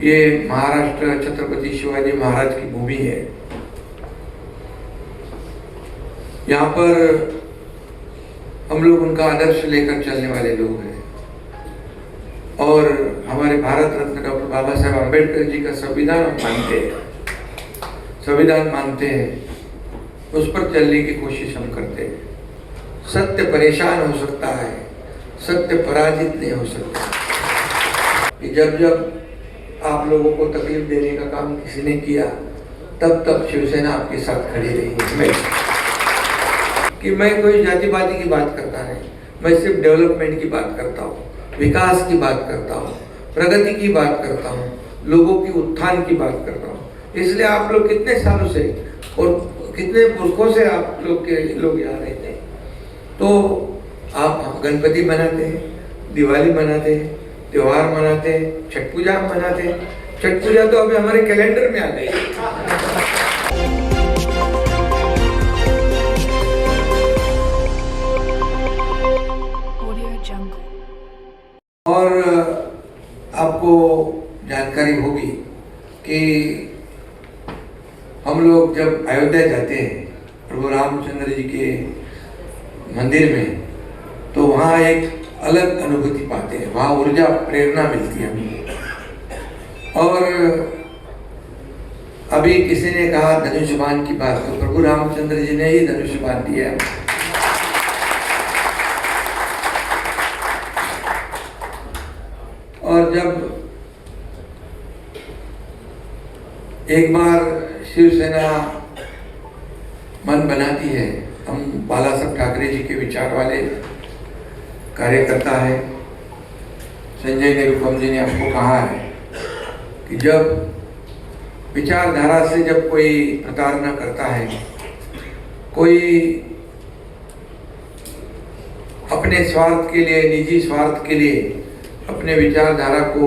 ये महाराष्ट्र छत्रपति शिवाजी महाराज की भूमि है। यहाँ पर हम लोग उनका आदर्श लेकर चलने वाले लोग हैं और हमारे भारत रत्न डॉक्टर बाबा साहेब अम्बेडकर जी का संविधान मानते हैं, उस पर चलने की कोशिश हम करते हैं। सत्य परेशान हो सकता है, सत्य पराजित नहीं हो सकता। कि जब आप लोगों को तकलीफ देने का काम किसी ने किया, तब शिवसेना आपके साथ खड़ी रही है। मैं कोई जातिवादी की बात करता नहीं, मैं सिर्फ डेवलपमेंट की बात करता हूँ, विकास की बात करता हूँ, प्रगति की बात करता हूँ, लोगों की उत्थान की बात करता हूँ। इसलिए आप लोग कितने सालों से और कितने पुरखों से आप लोग यहाँ रहते हैं, तो आप गणपति मनाते हैं, दिवाली मनाते हैं, त्योहार मनाते हैं, छठ पूजा मनाते हैं। छठ पूजा तो अभी हमारे कैलेंडर में आ गई। और आपको जानकारी होगी कि हम लोग जब अयोध्या जाते हैं प्रभु रामचंद्र जी के मंदिर में, तो वहाँ एक अलग अनुभूति पाते हैं, वहाँ ऊर्जा प्रेरणा मिलती है हमें। और अभी किसी ने कहा धनुष्यबाण की बात, तो प्रभु रामचंद्र जी ने ही धनुष्यबाण दिया है। और जब एक बार शिवसेना मन बनाती है, हम बाला साहब ठाकरे जी के विचार वाले कार्यकर्ता है, संजय निरुपम जी ने हमको कहा है कि जब विचारधारा से जब कोई प्रताड़ना करता है, कोई अपने स्वार्थ के लिए, निजी स्वार्थ के लिए अपने विचारधारा को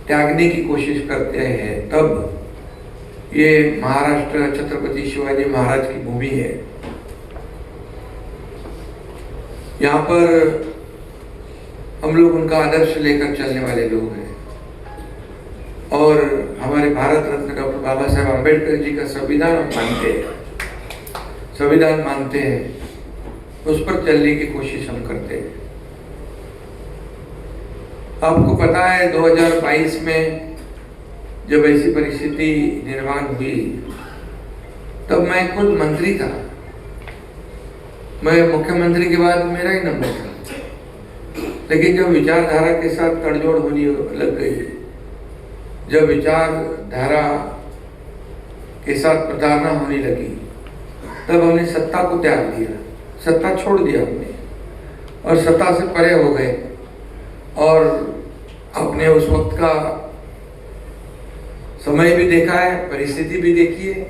त्यागने की कोशिश करते हैं, तब ये महाराष्ट्र छत्रपति शिवाजी महाराज की भूमि है। यहाँ पर हम लोग उनका आदर्श लेकर चलने वाले लोग हैं और हमारे भारत रत्न डॉक्टर बाबा साहेब अम्बेडकर जी का संविधान मानते हैं, उस पर चलने की कोशिश हम करते हैं। आपको पता है 2022 में जब ऐसी परिस्थिति निर्माण हुई, तब मैं खुद मंत्री था, मैं मुख्यमंत्री के बाद मेरा ही नंबर था। लेकिन जब विचारधारा के साथ तड़जोड़ होने लग गई, जब विचारधारा के साथ प्रताड़ना होने लगी, तब हमने सत्ता को त्याग दिया, सत्ता छोड़ दिया हमने और सत्ता से परे हो गए। और आपने उस वक्त का समय भी देखा है, परिस्थिति भी देखी है,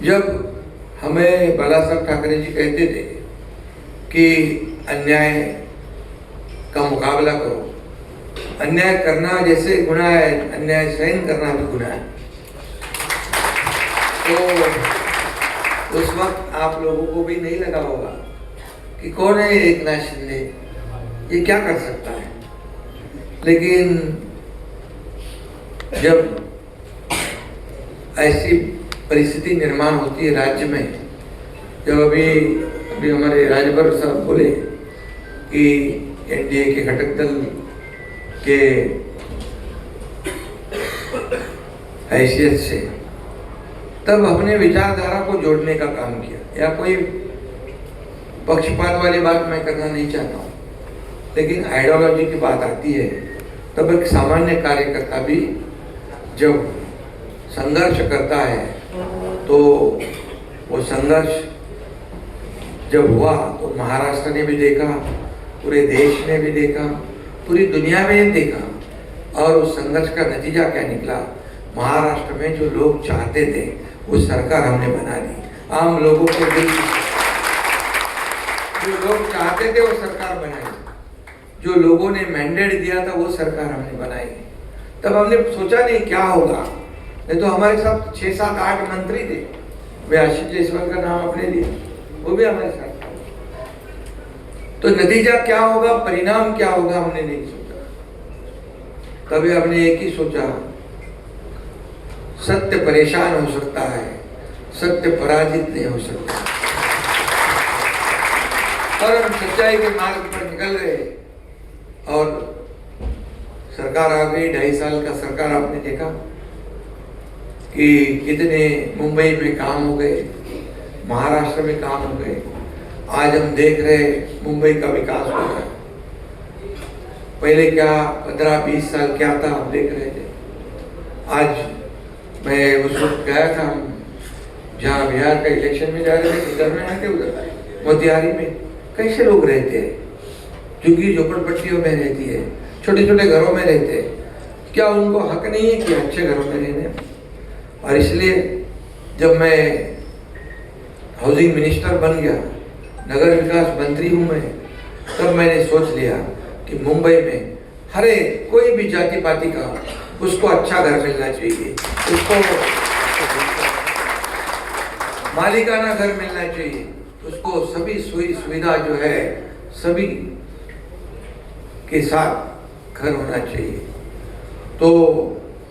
जब हमें बाला साहब ठाकरे जी कहते थे कि अन्याय का मुकाबला करो, अन्याय करना जैसे गुनाह है, अन्याय सहन करना भी गुनाह है। तो उस वक्त आप लोगों को भी नहीं लगा होगा कि कौन है एकनाथ शिंदे, ये क्या कर सकता है। लेकिन जब ऐसी परिस्थिति निर्माण होती है राज्य में, जब अभी हमारे राजभर साहब बोले कि एनडीए के घटक दल के हैसियत से, तब हमने विचारधारा को जोड़ने का काम किया। या कोई पक्षपात वाली बात मैं करना नहीं चाहता हूँ, लेकिन आइडियोलॉजी की बात आती है, तब एक सामान्य कार्यकर्ता भी जब संघर्ष करता है, तो वो संघर्ष जब हुआ तो महाराष्ट्र ने भी देखा, पूरे देश ने भी देखा, पूरी दुनिया में देखा। और उस संघर्ष का नतीजा क्या निकला? महाराष्ट्र में जो लोग चाहते थे वो सरकार हमने बना दी। आम लोगों के दिल जो लोग चाहते थे वो सरकार बनाई, जो लोगों ने मैंडेट दिया था वो सरकार हमने बनाई। तब हमने सोचा नहीं क्या होगा, नहीं तो हमारे साथ 6, 7, 8 मंत्री थे। वे आशीष जायसवाल का नाम आपने लिया, वो भी हमारे साथ था। तो नतीजा क्या होगा, परिणाम क्या होगा, हमने नहीं सोचा। तभी हमने एक ही सोचा, सत्य परेशान हो सकता है, सत्य पराजित नहीं हो सकता। और हम सच्चाई के मार्ग पर निकल रहे और सरकार आ गई। 2.5 साल का सरकार आपने देखा कि कितने मुंबई में काम हो गए, महाराष्ट्र में काम हो गए। आज हम देख रहे मुंबई का विकास हो रहा है। पहले क्या 15-20 साल क्या था हम देख रहे थे। आज मैं उस वक्त गया था, हम जहाँ बिहार का इलेक्शन में जा रहे थे, इधर में आते उधर मोतिहारी में कैसे लोग रहते हैं, झुग्गी झोपड़पट्टियों में रहती है, छोटे छोटे घरों में रहते हैं। क्या उनको हक नहीं है कि अच्छे घरों में रहने? और इसलिए जब मैं हाउसिंग मिनिस्टर बन गया, नगर विकास मंत्री हूँ मैं, तब मैंने सोच लिया कि मुंबई में हर एक कोई भी जाति पाति का उसको अच्छा घर मिलना चाहिए, उसको मालिकाना घर मिलना चाहिए, उसको सभी सुविधा जो है सभी के साथ घर होना चाहिए। तो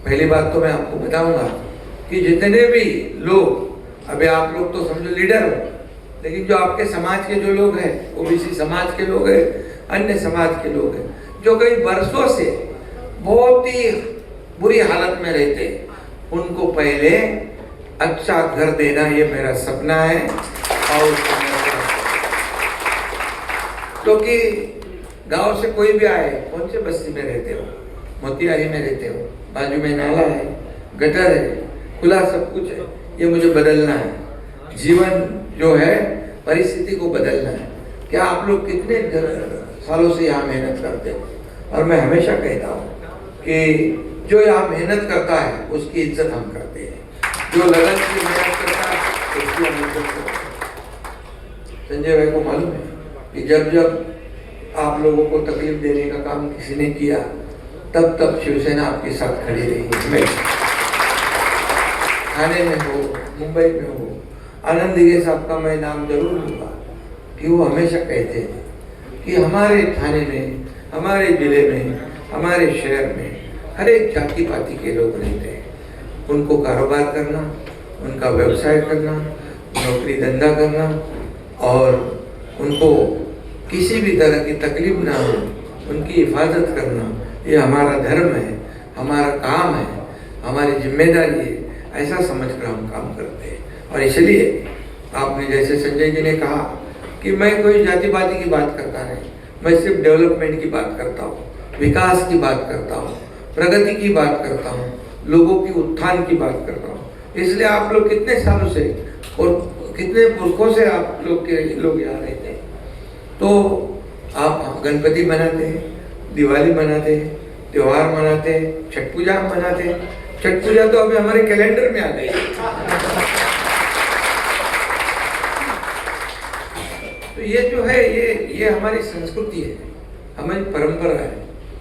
पहली बात तो मैं आपको बताऊंगा कि जितने भी लोग, अभी आप लोग तो समझो लीडर हो, लेकिन जो आपके समाज के जो लोग हैं, ओबीसी समाज के लोग हैं, अन्य समाज के लोग हैं, जो कई वर्षों से बहुत ही बुरी हालत में रहते, उनको पहले अच्छा घर देना ये मेरा सपना है। और क्योंकि गांव से कोई भी आए, कौन से बस्ती में रहते हो, मोतिहारी में रहते हो, बाजू में नाला है, गटर है, खुला सब कुछ है, ये मुझे बदलना है। जीवन जो है परिस्थिति को बदलना है। क्या आप लोग कितने सालों से यहाँ मेहनत करते हो? और मैं हमेशा कहता हूँ कि जो यहाँ मेहनत करता है उसकी इज्जत हम करते हैं, जो लगन से मेहनत करता है उसकी हम इज्जत करते हैं। संजय भाई को मालूम है कि जब जब आप लोगों को तकलीफ देने का काम किसी ने किया, तब तब शिवसेना आपके साथ खड़ी रही। मैं थाने में हो, मुंबई में हो, आनंद दिगे साहब का मैं नाम जरूर लूँगा कि वो हमेशा कहते थे कि हमारे थाने में, हमारे जिले में, हमारे शहर में हर एक जाति पाति के लोग रहते हैं। उनको कारोबार करना, उनका व्यवसाय करना, नौकरी धंधा करना और उनको किसी भी तरह की तकलीफ ना हो, उनकी हिफाजत करना, ये हमारा धर्म है, हमारा काम है, हमारी जिम्मेदारी है। ऐसा समझकर हम काम करते हैं। और इसलिए आपने जैसे संजय जी ने कहा कि मैं कोई जाति पाति की बात करता नहीं, मैं सिर्फ डेवलपमेंट की बात करता हूँ, विकास की बात करता हूँ, प्रगति की बात करता हूँ, लोगों की उत्थान की बात करता हूँ। इसलिए आप लोग कितने सालों से और कितने पुरखों से आप लोग यहाँ रहते हैं। तो आप गणपति मनाते हैं, दिवाली मनाते हैं, त्योहार मनाते हैं, छठ पूजा मनाते हैं। छठ पूजा तो अभी हमारे कैलेंडर में आ गई। तो ये जो है ये हमारी संस्कृति है, हमारी परंपरा है,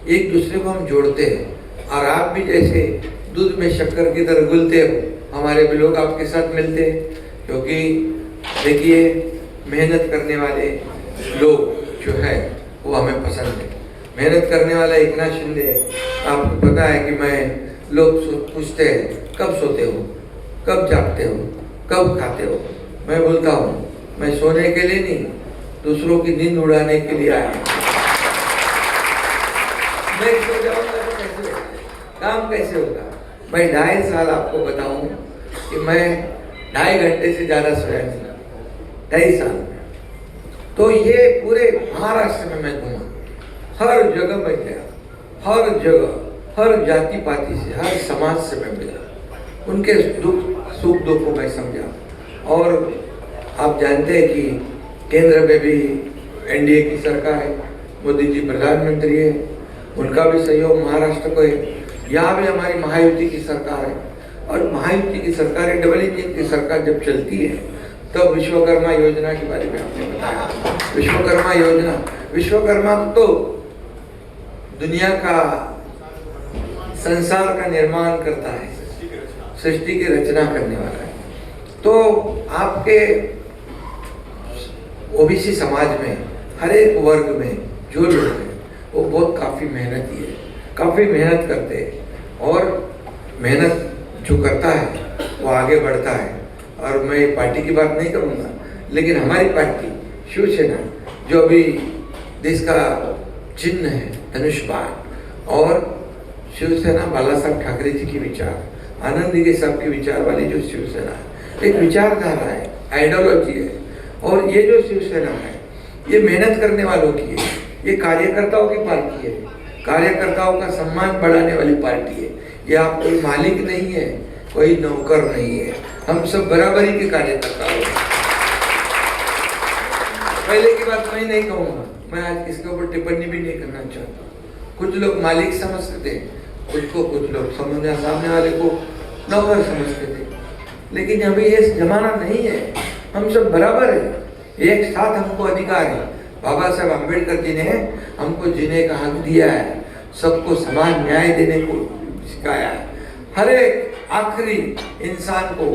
एक दूसरे को हम जोड़ते हैं। और आप भी जैसे दूध में शक्कर की तरह घुलते हो, हमारे भी लोग आपके साथ मिलते हैं। क्योंकि देखिए, मेहनत करने वाले लोग जो है वो हमें पसंद है। मेहनत करने वाला एकनाथ शिंदे, आपको पता है कि लोग पूछते हैं कब सोते हो, कब जागते हो, कब खाते हो। मैं बोलता हूँ मैं सोने के लिए नहीं, दूसरों की नींद उड़ाने के लिए आया। मैं सो जाऊंगा तो कैसे होगा, काम कैसे होगा? मैं 2.5 साल आपको बताऊं कि मैं 2.5 घंटे से ज़्यादा सोया नहीं, 2.5 साल में। तो ये पूरे महाराष्ट्र में मैं घूमा, हर जगह मैं गया, हर जगह, हर जाति पाति से, हर समाज से मैं मिला, उनके सुख दुख को मैं समझा। और आप जानते हैं कि केंद्र में भी एनडीए की सरकार है, मोदी जी प्रधानमंत्री है, उनका भी सहयोग महाराष्ट्र को है। यहाँ भी हमारी महायुति की सरकार है। और महायुति की सरकार है, डबल इंजन की सरकार जब चलती है, तब विश्वकर्मा योजना के बारे में आपने बताया। विश्वकर्मा योजना, विश्वकर्मा तो दुनिया का, संसार का निर्माण करता है, सृष्टि की रचना करने वाला है। तो आपके ओबीसी समाज में हर एक वर्ग में जो लोग हैं वो बहुत काफ़ी मेहनती है। काफ़ी मेहनत करते हैं और मेहनत जो करता है वो आगे बढ़ता है। और मैं पार्टी की बात नहीं करूँगा, लेकिन हमारी पार्टी शिवसेना जो अभी देश का चिन्ह है धनुष बाण, और शिवसेना बाला साहब ठाकरे जी की विचार, आनंद दिघे साहब की विचार वाली जो शिवसेना है, एक विचारधारा है, आइडियोलॉजी है। और ये जो शिवसेना है ये मेहनत करने वालों की है, ये कार्यकर्ताओं की पार्टी है, कार्यकर्ताओं का सम्मान बढ़ाने वाली पार्टी है। ये आप कोई मालिक नहीं है, कोई नौकर नहीं है, हम सब बराबरी के कार्यकर्ता हैं। पहले की बात मैं नहीं कहूँगा, मैं आज इसके ऊपर टिप्पणी भी नहीं करना चाहता। कुछ लोग मालिक समझते थे, कुछ लोग सामने वाले को नौकर समझते थे, लेकिन अभी ये जमाना नहीं है, हम सब बराबर है, एक साथ हमको अधिकार है। बाबा साहब अम्बेडकर जी ने हमको जीने का हक दिया है, सबको समान न्याय देने को सिखाया है, हर एक आखिरी इंसान को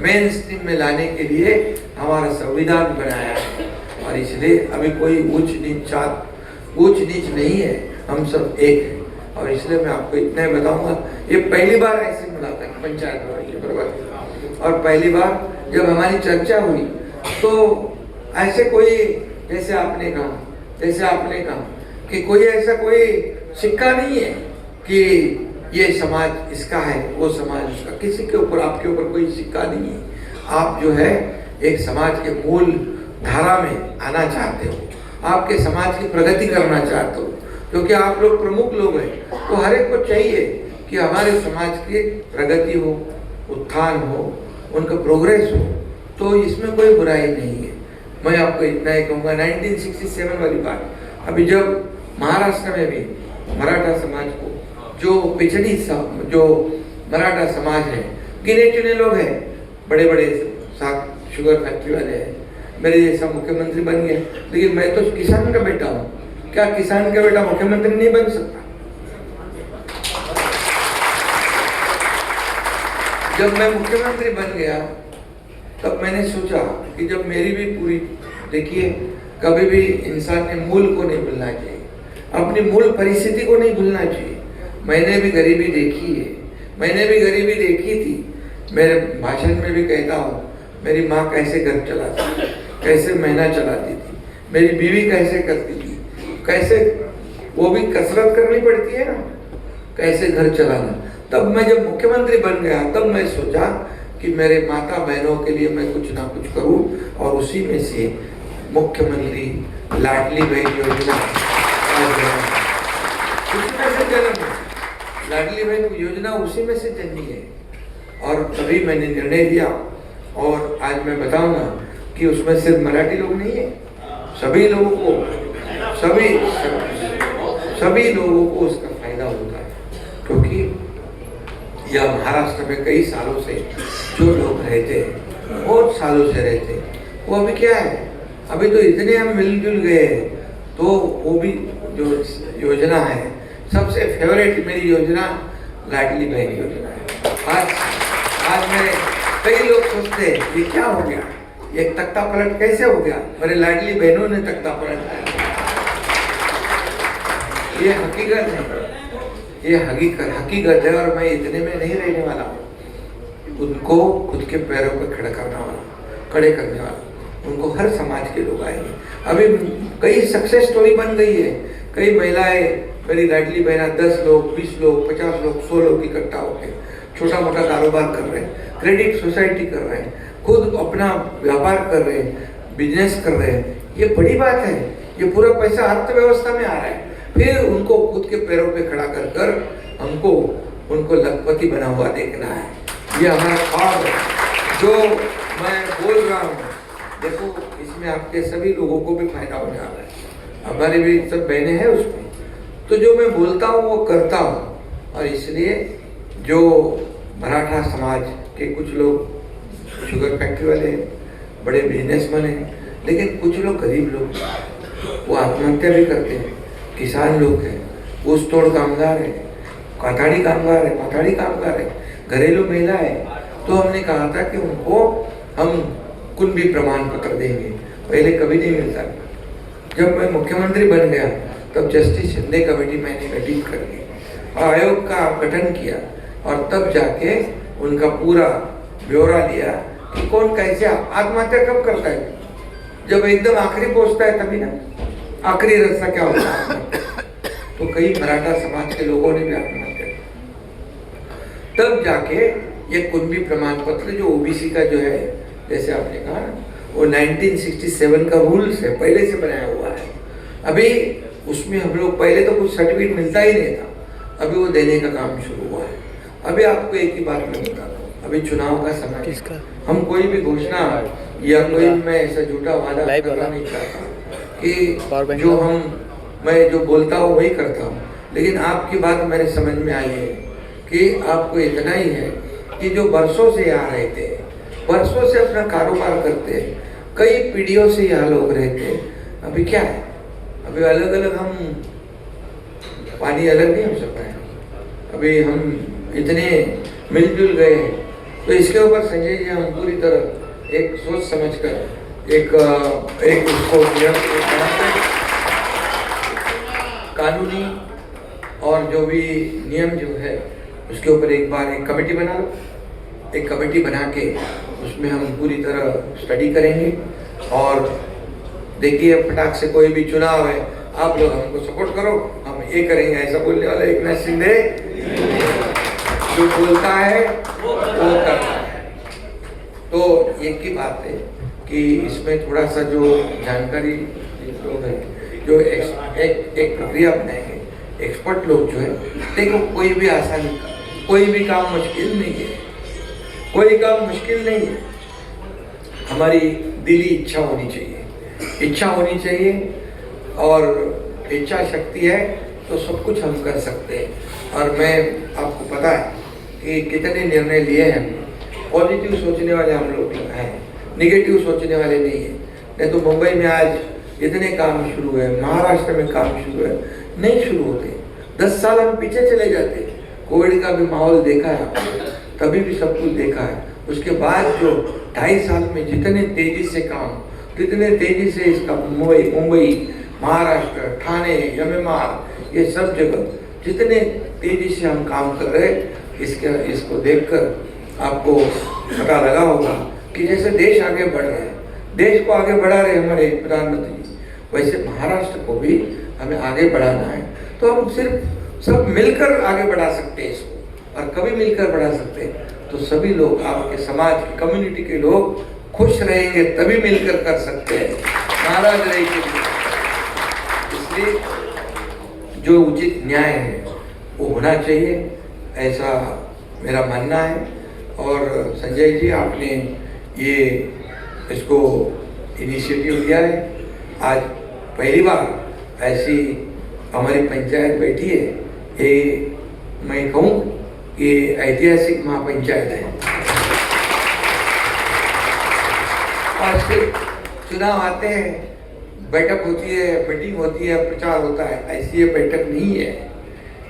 मेन स्ट्रीम में लाने के लिए हमारा संविधान बनाया है। और इसलिए अभी कोई ऊंच नीच नहीं है, हम सब एक हैं। और इसलिए मैं आपको इतना ही बताऊंगा, ये पहली बार ऐसी मुलाकात पंचायत वाली के बराबर, और पहली बार जब हमारी चर्चा हुई तो ऐसे कोई जैसे आपने कहा कि कोई ऐसा कोई सिक्का नहीं है कि ये समाज इसका है, वो समाज उसका, किसी के ऊपर आपके ऊपर कोई सिक्का नहीं है। आप जो है एक समाज के मूल धारा में आना चाहते हो, आपके समाज की प्रगति करना चाहते हो, क्योंकि आप लोग प्रमुख लोग हैं, तो हर एक को चाहिए कि हमारे समाज की प्रगति हो, उत्थान हो, उनका प्रोग्रेस हो, तो इसमें कोई बुराई नहीं है। मैं आपको इतना ही कहूँगा, 1967 वाली बात, अभी जब महाराष्ट्र में भी मराठा समाज को जो मराठा समाज है, गिने चुने लोग हैं, बड़े बड़े शुगर फैक्ट्री वाले हैं, मेरे जैसा मुख्यमंत्री बन गए, लेकिन मैं तो किसान का बेटा हूँ, क्या किसान का बेटा मुख्यमंत्री नहीं बन सकता? जब मैं मुख्यमंत्री बन गया तब मैंने सोचा कि जब मेरी भी पूरी, देखिए कभी भी इंसान ने मूल को नहीं भूलना चाहिए, अपनी मूल परिस्थिति को नहीं भूलना चाहिए। मैंने भी गरीबी देखी है, मैंने भी गरीबी देखी थी। मेरे भाषण में भी कहता हूँ, मेरी माँ कैसे घर चलाती, कैसे महीना चलाती थी, मेरी बीवी कैसे करती थी, कैसे वो भी कसरत करनी पड़ती है ना, कैसे घर चलाना। तब मैं जब मुख्यमंत्री बन गया तब मैं सोचा कि मेरे माता बहनों के लिए मैं कुछ ना कुछ करूं, और उसी में से मुख्यमंत्री लाडली बहन योजना उसी में से जन्म है, लाडली बहन योजना उसी में से जन्मी है। और तभी मैंने निर्णय लिया, और आज मैं बताऊंगा कि उसमें सिर्फ मराठी लोग नहीं है, सभी लोगों को सभी लोगों को उसका फायदा होता है, क्योंकि यह महाराष्ट्र में कई सालों से जो लोग रहते हैं, बहुत सालों से रहते हैं, वो अभी क्या है, अभी तो इतने हम मिलजुल गए हैं, तो वो भी जो योजना है, सबसे फेवरेट मेरी योजना लाडली बहन योजना है। आज मेरे कई लोग सोचते हैं ये क्या हो गया, ये तख्ता पलट कैसे हो गया, मेरे लाडली बहनों ने तख्ता पलट किया। ये हकीकत है, ये हकीकत है, और मैं इतने में नहीं रहने वाला हूँ। उनको खुद के पैरों पर खड़े करने वाला, उनको हर समाज के लोग आएंगे। अभी कई सक्सेस स्टोरी बन गई है, कई महिलाएं मेरी लाडली बहना 10 लोग, 20 लोग, 50 लोग, 100 लोग इकट्ठा होकर छोटा मोटा कारोबार कर रहे हैं, क्रेडिट सोसाइटी कर रहे हैं, खुद अपना व्यापार कर रहे हैं, बिजनेस कर रहे हैं। ये बड़ी बात है, ये पूरा पैसा अर्थव्यवस्था में आ रहा है। फिर उनको खुद के पैरों पे खड़ा कर हमको उनको लखपति बना हुआ देखना है, ये हमारा ख्वाब है जो मैं बोल रहा हूँ। देखो इसमें आपके सभी लोगों को भी फायदा होने वाला है, हमारी भी सब बहनें हैं उसमें, तो जो मैं बोलता हूँ वो करता हूँ। और इसलिए जो मराठा समाज के कुछ लोग शुगर फैक्ट्री वाले हैं, बड़े बिजनेसमैन हैं, लेकिन कुछ लोग गरीब लोग, वो आत्महत्या भी करते हैं, किसान लोग हैं, घूस तोड़ कामगार है, माथाड़ी कामगार है, घरेलू महिला है। तो हमने कहा था कि उनको हम कुंभी प्रमाण पत्र देंगे, पहले कभी नहीं मिलता। जब मैं मुख्यमंत्री बन गया तब जस्टिस शिंदे कमेटी मैंने गठित कर दी, आयोग का गठन किया और तब जाके उनका पूरा ब्यौरा लिया कि कौन कैसे आत्महत्या कब करता है। जब एकदम आखिरी पहुंचता है तभी ना, आखिरी रास्ता क्या होता है। तो कई मराठा समाज के लोगों ने भी आत्महत्या की। तब जाके ये कुंभी प्रमाण पत्र जो ओबीसी का जो है, जैसे आपने कहा, वो 1967 का रूल्स है, पहले से बनाया हुआ है। अभी उसमें हम लोग, पहले तो कुछ सर्टिफिकेट मिलता ही नहीं था, अभी वो देने का काम शुरू हुआ है। अभी आपको एक ही बात मैं बताता हूँ, अभी चुनाव का समय है, हम कोई भी घोषणा या कोई भी मैं ऐसा झूठा वादा करना नहीं चाहता कि जो मैं जो बोलता हूँ वही करता हूँ। लेकिन आपकी बात मेरे समझ में आई है कि आपको इतना ही है कि जो बरसों से यहाँ रहते हैं, बरसों से अपना कारोबार करते हैं, कई पीढ़ियों से यहाँ लोग रहते हैं, अभी क्या है, अभी अलग अलग हम पानी अलग नहीं हो सकता है, अभी हम इतने मिलजुल गए हैं। तो इसके ऊपर संजय जी हम पूरी तरह एक सोच समझकर एक उसको कानूनी और जो भी नियम जो है उसके ऊपर एक बार एक कमेटी बना लो। एक कमेटी बना के उसमें हम पूरी तरह स्टडी करेंगे और देखिए फटाक से कोई भी चुनाव है, आप लोग हमको सपोर्ट करो, हम ये करेंगे, ऐसा बोलने वाला एक नाथ शिंदे जो बोलता है वो करता है। तो एक ही बात है कि इसमें थोड़ा सा जो जानकारी लोग है, जो एक प्रक्रिया बनाएंगे, एक्सपर्ट लोग जो है, देखो कोई भी आसानी, कोई भी काम मुश्किल नहीं है, कोई काम मुश्किल नहीं है। हमारी दिली इच्छा होनी चाहिए, इच्छा होनी चाहिए, और इच्छा शक्ति है तो सब कुछ हम कर सकते हैं। और मैं आपको पता है कि कितने निर्णय लिए हैं, पॉजिटिव सोचने वाले हम लोग हैं, निगेटिव सोचने वाले नहीं हैं। नहीं तो मुंबई में आज इतने काम शुरू है, महाराष्ट्र में काम शुरू है, नहीं शुरू होते, 10 साल हम पीछे चले जाते। कोविड का भी माहौल देखा है आपने, तभी भी सब कुछ देखा है। उसके बाद जो 2.5 साल में जितने तेजी से काम, कितने तेजी से इसका मुंबई, महाराष्ट्र, ठाणे, MMR, ये सब जगह जितने तेजी से हम काम कर रहे हैं, इसको देखकर आपको पता लगा होगा कि जैसे देश आगे बढ़ रहा है, देश को आगे बढ़ा रहे हमारे प्रधानमंत्री जी, वैसे महाराष्ट्र को भी हमें आगे बढ़ाना है। तो हम सिर्फ सब मिलकर आगे बढ़ा सकते हैं इसको, और कभी मिलकर बढ़ा सकते हैं तो सभी लोग, आपके समाज की कम्युनिटी के लोग खुश रहेंगे, तभी मिलकर कर सकते हैं, नाराज रहेंगे। इसलिए जो उचित न्याय है वो होना चाहिए, ऐसा मेरा मानना है। और संजय जी आपने ये इसको इनिशिएटिव लिया है, आज पहली बार ऐसी हमारी पंचायत बैठी है, ये मैं कहूँ कि ऐतिहासिक महापंचायत है। और फिर चुनाव आते हैं, बैठक होती है, मीटिंग होती है, प्रचार होता है, ऐसी ये बैठक नहीं है।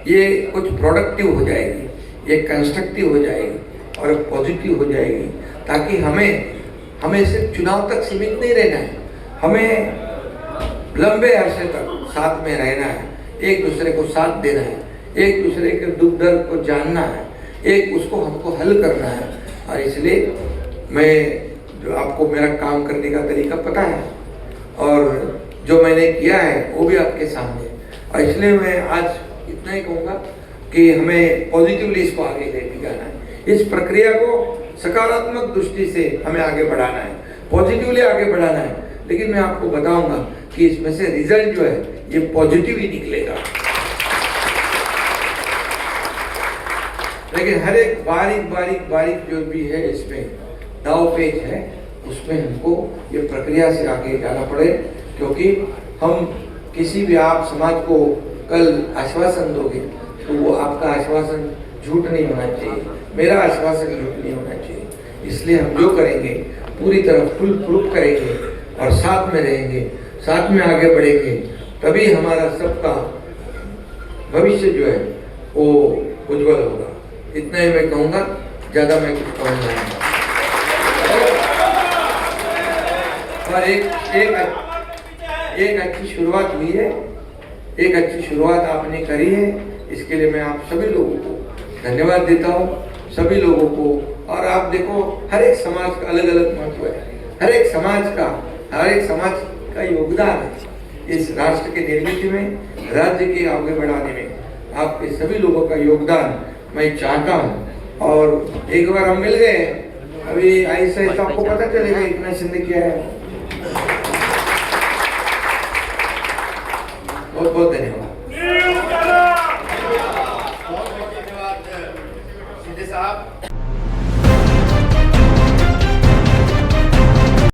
ये कुछ प्रोडक्टिव हो जाएगी, ये कंस्ट्रक्टिव हो जाएगी और पॉजिटिव हो जाएगी, ताकि हमें सिर्फ चुनाव तक सीमित नहीं रहना है, हमें लंबे अरसे तक साथ में रहना है, एक दूसरे को साथ देना है, एक दूसरे के दुख दर्द को जानना है, एक उसको हमको हल करना है। और इसलिए मैं, जो आपको मेरा काम करने का तरीका पता है और जो मैंने किया है वो भी आपके सामने है, और इसलिए मैं आज इतना ही कहूँगा कि हमें पॉजिटिवली इसको आगे लेके जाना है, इस प्रक्रिया को सकारात्मक दृष्टि से हमें आगे बढ़ाना है, पॉजिटिवली आगे बढ़ाना है। लेकिन मैं आपको बताऊंगा कि इसमें से रिजल्ट जो है ये पॉजिटिव ही निकलेगा। लेकिन हर एक बारीक जो भी है इसमें दाव पेच है, उसमें हमको ये प्रक्रिया से आगे जाना पड़े, क्योंकि हम किसी भी आप समाज को कल आश्वासन दोगे तो वो आपका आश्वासन झूठ नहीं होना चाहिए, मेरा आश्वासन झूठ नहीं होना चाहिए। इसलिए हम जो करेंगे पूरी तरह फुल प्रूफ करेंगे और साथ में रहेंगे, साथ में आगे बढ़ेंगे, तभी हमारा सबका भविष्य जो है वो उज्जवल होगा। इतना ही मैं कहूँगा, ज़्यादा मैं कुछ कहूँगा नहीं। और एक अच्छी शुरुआत हुई है, एक अच्छी शुरुआत आपने करी है, इसके लिए मैं आप सभी लोगों को धन्यवाद देता हूँ, सभी लोगों को। और आप देखो, हर एक समाज का अलग अलग महत्व है, हर एक समाज का योगदान है इस राष्ट्र के निर्मित में, राज्य के आगे बढ़ाने में। आपके सभी लोगों का योगदान मैं चाहता हूँ। और एक बार हम मिल गए, अभी ऐसा तो आपको पता चलेगा इतना सिंध क्या है। बहुत बहुत धन्यवाद।